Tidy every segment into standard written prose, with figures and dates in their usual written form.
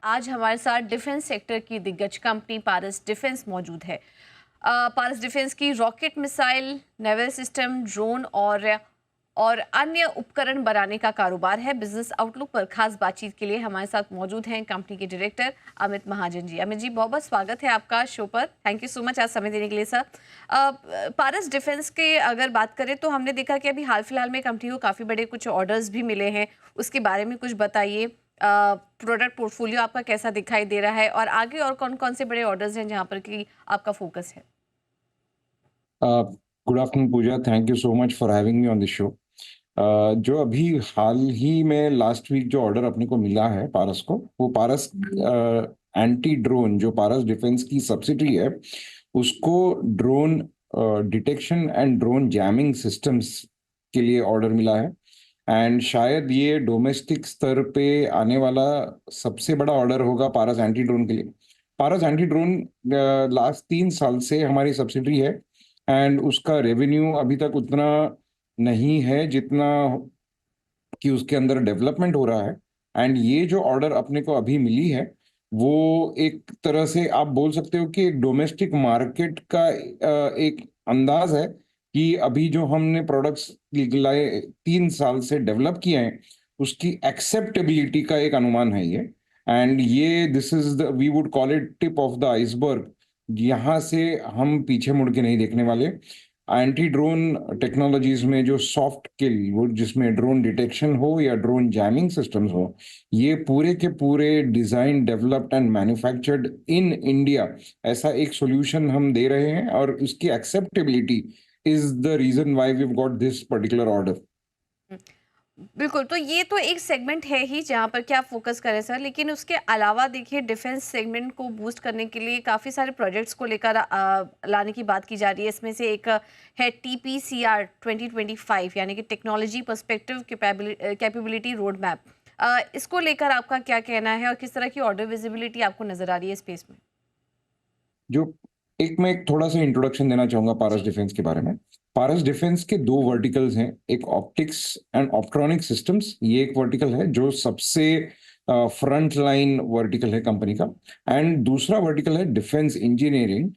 आज हमारे साथ डिफेंस सेक्टर की दिग्गज कंपनी पारस डिफेंस मौजूद है। पारस डिफेंस की rocket missile, naval system, drone और अन्य उपकरण बनाने का कारोबार है। बिजनेस आउटलुक पर खास बातचीत के लिए हमारे साथ मौजूद हैं कंपनी के डायरेक्टर अमित महाजन जी। अमित जी, बहुत बहुत स्वागत है आपका शो पर। थैंक यू सो मच आज समय देने के लिए सर। पारस डिफेंस के अगर बात करें तो हमने देखा कि अभी हाल फिलहाल में कंपनी को काफ़ी बड़े कुछ ऑर्डर्स भी मिले हैं, उसके बारे में कुछ बताइए। प्रोडक्ट पोर्टफोलियो आपका कैसा दिखाई दे रहा है और आगे और कौन कौन से बड़े ऑर्डर्स हैं जहां पर कि आपका फोकस है? Good afternoon Pooja, thank you so much for having me on this show. जो अभी हाल ही में लास्ट वीक जो ऑर्डर अपने को मिला है पारस को, वो पारस एंटी ड्रोन, जो पारस डिफेंस की सब्सिडरी है, उसको drone detection and drone jamming systems के लिए ऑर्डर मिला है। एंड शायद ये डोमेस्टिक स्तर पे आने वाला सबसे बड़ा ऑर्डर होगा पारस एंटी ड्रोन के लिए। पारस एंटी ड्रोन लास्ट 3 साल से हमारी सब्सिडरी है एंड उसका रेवेन्यू अभी तक उतना नहीं है जितना कि उसके अंदर डेवलपमेंट हो रहा है। एंड ये जो ऑर्डर अपने को अभी मिली है, वो एक तरह से आप बोल सकते हो कि एक डोमेस्टिक मार्केट का एक अंदाज है कि अभी जो हमने प्रोडक्ट्स लाए 3 साल से डेवलप किए हैं, उसकी एक्सेप्टेबिलिटी का एक अनुमान है ये। एंड ये this is the we would call it tip of the iceberg. यहाँ से हम पीछे मुड़ के नहीं देखने वाले। एंटी ड्रोन टेक्नोलॉजीज में जो सॉफ्ट किल, वो जिसमें ड्रोन डिटेक्शन हो या ड्रोन जैमिंग सिस्टम्स हो, ये पूरे के पूरे design, developed and manufactured in India, ऐसा एक सॉल्यूशन हम दे रहे हैं। और उसकी acceptability is the reason why we got this particular order. बिल्कुल, तो ये तो एक सेगमेंट है ही जहाँ पर कि आप फोकस करें सर, लेकिन उसके अलावा देखिए डिफेंस सेगमेंट को बूस्ट करने के लिए काफ़ी सारे प्रोजेक्ट्स को लेकर लाने की बात की जा रही है। इसमें से एक है TPCR 2025, यानी कि technology perspective capability road map. इसको लेकर आपका क्या कहना है और किस तरह की ऑर्डर विजिबिलिटी आपको नजर आ रही है स्पेस में? जो मैं एक थोड़ा सा इंट्रोडक्शन देना चाहूंगा पारस जी। डिफेंस के बारे में। पारस डिफेंस के दो वर्टिकल्स हैं, एक ऑप्टिक्स एंड ऑप्ट्रॉनिक सिस्टम्स, ये एक वर्टिकल है जो सबसे फ्रंट लाइन वर्टिकल है कंपनी का। एंड दूसरा वर्टिकल है डिफेंस इंजीनियरिंग,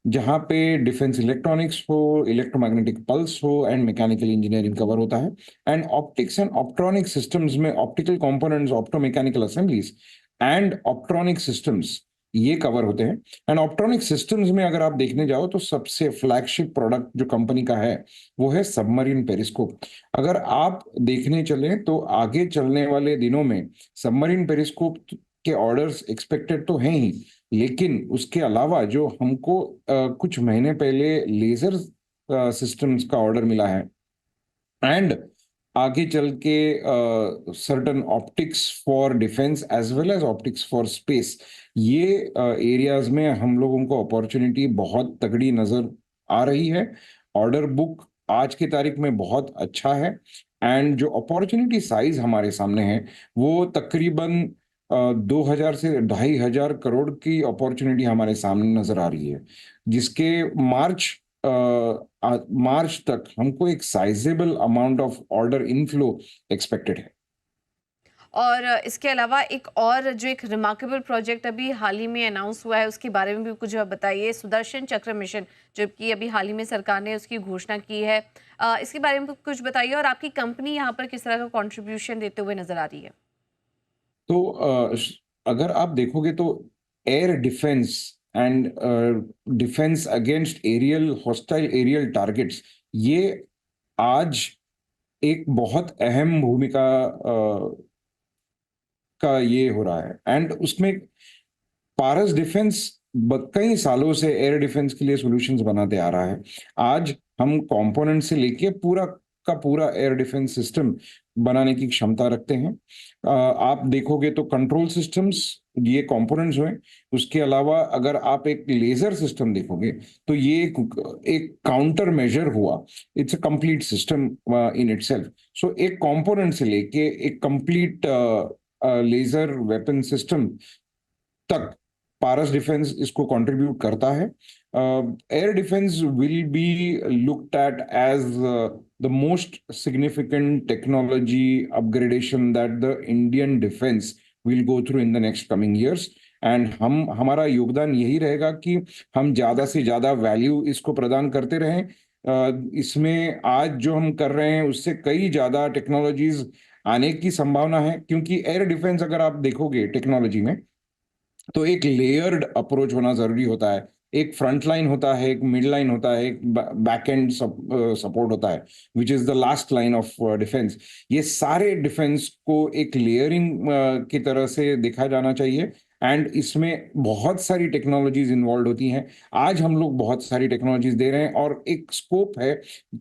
जहाँ पे डिफेंस इलेक्ट्रॉनिक्स हो, इलेक्ट्रोमैग्नेटिक पल्स हो एंड मैकेनिकल इंजीनियरिंग कवर होता है। And optics and optronic systems में optical components, optomechanical assemblies and optronic systems, ये कवर होते हैं। एंड ऑप्ट्रॉनिक सिस्टम्स में अगर आप देखने जाओ तो सबसे फ्लैगशिप प्रोडक्ट जो कंपनी का है, वो है सबमरीन पेरिस्कोप। अगर आप देखने चले तो आगे चलने वाले दिनों में सबमरीन पेरिस्कोप के ऑर्डर्स एक्सपेक्टेड तो हैं ही, लेकिन उसके अलावा जो हमको कुछ महीने पहले लेजर सिस्टम्स का ऑर्डर मिला है, एंड आगे चल के certain optics for defence as well as optics for space, ये एरियाज में हम लोगों को अपॉर्चुनिटी बहुत तगड़ी नजर आ रही है। ऑर्डर बुक आज की तारीख में बहुत अच्छा है। एंड जो अपॉर्चुनिटी साइज हमारे सामने है, वो तकरीबन 2000 से 2500 करोड़ की अपॉर्चुनिटी हमारे सामने नजर आ रही है, जिसके मार्च मार्च तक हमको एक sizeable amount of order inflow expected है। और इसके अलावा एक और जो एक रिमार्केबल प्रोजेक्ट अभी हाल ही में अनाउंस हुआ है, उसके बारे में भी कुछ बताइए। सुदर्शन चक्र मिशन, जबकि अभी हाल ही में सरकार ने उसकी घोषणा की है, इसके बारे में कुछ बताइए और आपकी कंपनी यहाँ पर किस तरह का कंट्रीब्यूशन देते हुए नजर आ रही है? तो अगर आप देखोगे तो air defence and defence against aerial hostile aerial targets, ये आज एक बहुत अहम भूमिका का ये हो रहा है। एंड उसमें पारस डिफेंस कई सालों से एयर डिफेंस के लिए सॉल्यूशंस बनाते आ रहा है। आज हम कंपोनेंट से लेके पूरा का पूरा एयर डिफेंस सिस्टम बनाने की क्षमता रखते हैं। आप देखोगे तो कंट्रोल सिस्टम्स, ये कंपोनेंट्स हुए। उसके अलावा अगर आप एक लेजर सिस्टम देखोगे तो ये एक काउंटर मेजर हुआ। It's a complete system in itself. So एक कंपोनेंट से लेके एक कंप्लीट लेजर वेपन सिस्टम तक पारस डिफेंस इसको कंट्रीब्यूट करता है। Air defence will be looked at as the most significant technology upgradation that the Indian defence will go through in the next coming years. And हमारा योगदान यही रहेगा कि हम ज़्यादा से ज़्यादा वैल्यू इसको प्रदान करते रहें। इसमें आज जो हम कर रहे हैं उससे कई ज़्यादा टेक्नोलॉजीज़ आने की संभावना है, क्योंकि एयर डिफेंस अगर आप देखोगे टेक्नोलॉजी में, तो एक लेयर्ड अप्रोच होना ज़रूरी होता है। एक फ्रंट लाइन होता है, एक मिड लाइन होता है, एक बैक एंड सपोर्ट होता है, which is the last line of defence. ये सारे डिफेंस को एक लेयरिंग की तरह से देखा जाना चाहिए। एंड इसमें बहुत सारी टेक्नोलॉजीज़ इन्वॉल्वड होती हैं। आज हम लोग बहुत सारी टेक्नोलॉजीज़ दे रहे हैं, और एक स्कोप है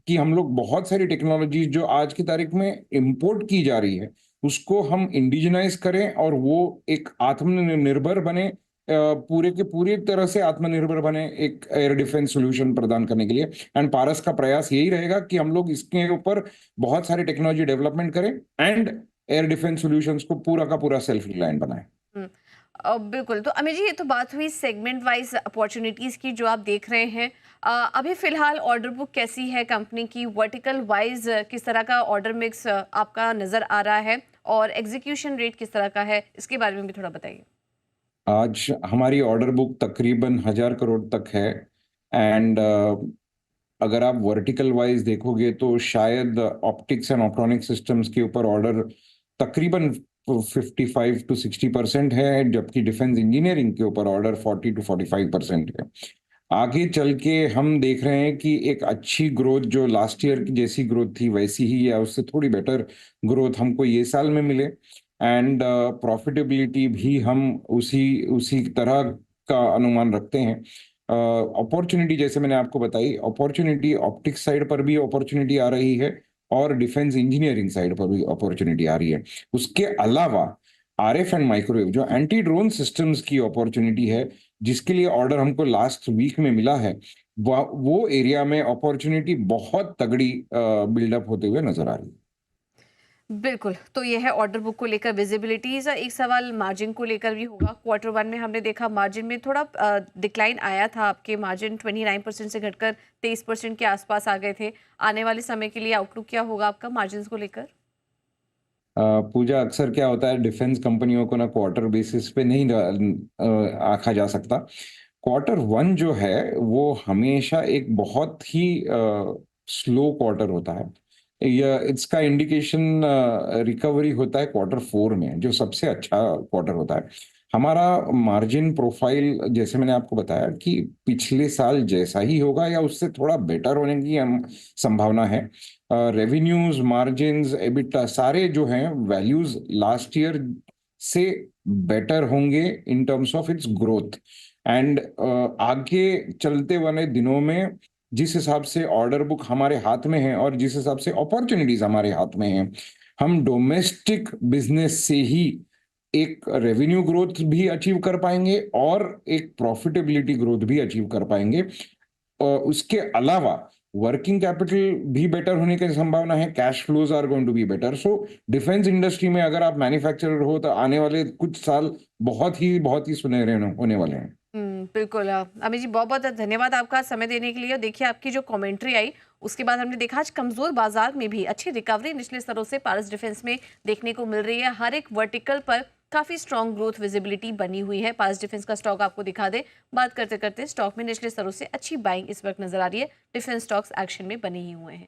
कि हम लोग बहुत सारी टेक्नोलॉजीज़ जो आज की तारीख में इम्पोर्ट की जा रही है, उसको हम इंडिजिनाइज करें और वो एक आत्मनिर्भर बने, पूरे के पूरी तरह से आत्मनिर्भर बने एक एयर डिफेंस सॉल्यूशन प्रदान करने के लिए। एंड पारस का प्रयास यही रहेगा कि हम लोग इसके ऊपर बहुत सारी टेक्नोलॉजी डेवलपमेंट करें एंड एयर डिफेंस सॉल्यूशंस को पूरा का पूरा सेल्फ रिलायंट बनाएं। हम्म, बिल्कुल। तो अमित जी, ये तो बात हुई सेगमेंट वाइज अपॉर्चुनिटीज़ की जो आप देख रहे हैं। अभी फिलहाल ऑर्डर बुक कैसी है कंपनी की? वर्टिकल वाइज किस तरह का ऑर्डर मिक्स आपका नज़र आ रहा है, और एग्जीक्यूशन रेट किस तरह का है, इसके बारे में भी थोड़ा बताइए। आज हमारी ऑर्डर बुक तकरीबन 1000 करोड़ तक है। एंड अगर आप वर्टिकल वाइज देखोगे तो शायद ऑप्टिक्स एंड ऑप्ट्रॉनिक सिस्टम्स के ऊपर ऑर्डर तकरीबन 55 to 60% है, जबकि डिफेंस इंजीनियरिंग के ऊपर ऑर्डर 40 to 45% है। आगे चल के हम देख रहे हैं कि एक अच्छी ग्रोथ, जो लास्ट ईयर की जैसी ग्रोथ थी वैसी ही या उससे थोड़ी बेटर ग्रोथ हमको ये साल में मिले। एंड प्रॉफिटेबिलिटी भी हम उसी उसी तरह का अनुमान रखते हैं। अपॉर्चुनिटी जैसे मैंने आपको बताई, अपॉर्चुनिटी ऑप्टिक्स साइड पर भी अपॉर्चुनिटी आ रही है, और डिफेंस इंजीनियरिंग साइड पर भी अपॉर्चुनिटी आ रही है। उसके अलावा आरएफ एंड माइक्रोवेव जो एंटी ड्रोन सिस्टम्स की अपॉर्चुनिटी है, जिसके लिए ऑर्डर हमको लास्ट वीक में मिला है, वो एरिया में अपॉर्चुनिटी बहुत तगड़ी बिल्डअप होते हुए नजर आ रही है। बिल्कुल, तो ये है ऑर्डर बुक को लेकर विजिबिलिटीज़। एक सवाल मार्जिन को लेकर भी होगा। क्वार्टर वन में हमने देखा मार्जिन में थोड़ा डिक्लाइन आया था, आपके मार्जिन 29% से घटकर 23% के आसपास आ गए थे। आने वाले समय के लिए आउटलुक क्या होगा आपका मार्जिन्स को लेकर? पूजा, अक्सर क्या होता है डिफेंस कंपनियों को ना क्वार्टर बेसिस पे नहीं आंका जा सकता। क्वार्टर वन जो है वो हमेशा एक बहुत ही स्लो क्वार्टर होता है। या इसका इंडिकेशन रिकवरी होता है क्वार्टर फोर में, जो सबसे अच्छा क्वार्टर होता है। हमारा मार्जिन प्रोफाइल जैसे मैंने आपको बताया कि पिछले साल जैसा ही होगा या उससे थोड़ा बेटर होने की हम संभावना है। रेवेन्यूज, मार्जिन्स, एबिटा सारे जो हैं वैल्यूज लास्ट ईयर से बेटर होंगे in terms of its growth. And आगे चलते वाले दिनों में जिस हिसाब से ऑर्डर बुक हमारे हाथ में है और जिस हिसाब से अपॉर्चुनिटीज हमारे हाथ में हैं, हम डोमेस्टिक बिजनेस से ही एक रेवेन्यू ग्रोथ भी अचीव कर पाएंगे और एक प्रॉफिटेबिलिटी ग्रोथ भी अचीव कर पाएंगे। उसके अलावा वर्किंग कैपिटल भी बेटर होने की संभावना है, cash flows are going to be better. So defence industry में अगर आप मैन्युफैक्चरर हो तो आने वाले कुछ साल बहुत ही सुनहरे होने वाले हैं। बिल्कुल। अमित जी, बहुत बहुत धन्यवाद आपका समय देने के लिए। और देखिए, आपकी जो कमेंट्री आई उसके बाद हमने देखा आज कमजोर बाजार में भी अच्छी रिकवरी निचले स्तरों से पारस डिफेंस में देखने को मिल रही है। हर एक वर्टिकल पर काफी स्ट्रॉन्ग ग्रोथ विजिबिलिटी बनी हुई है। पारस डिफेंस का स्टॉक आपको दिखा दे, बात करते करते स्टॉक में निचले स्तरों से अच्छी बाइंग इस वक्त नजर आ रही है। डिफेंस स्टॉक्स एक्शन में बने ही हुए हैं।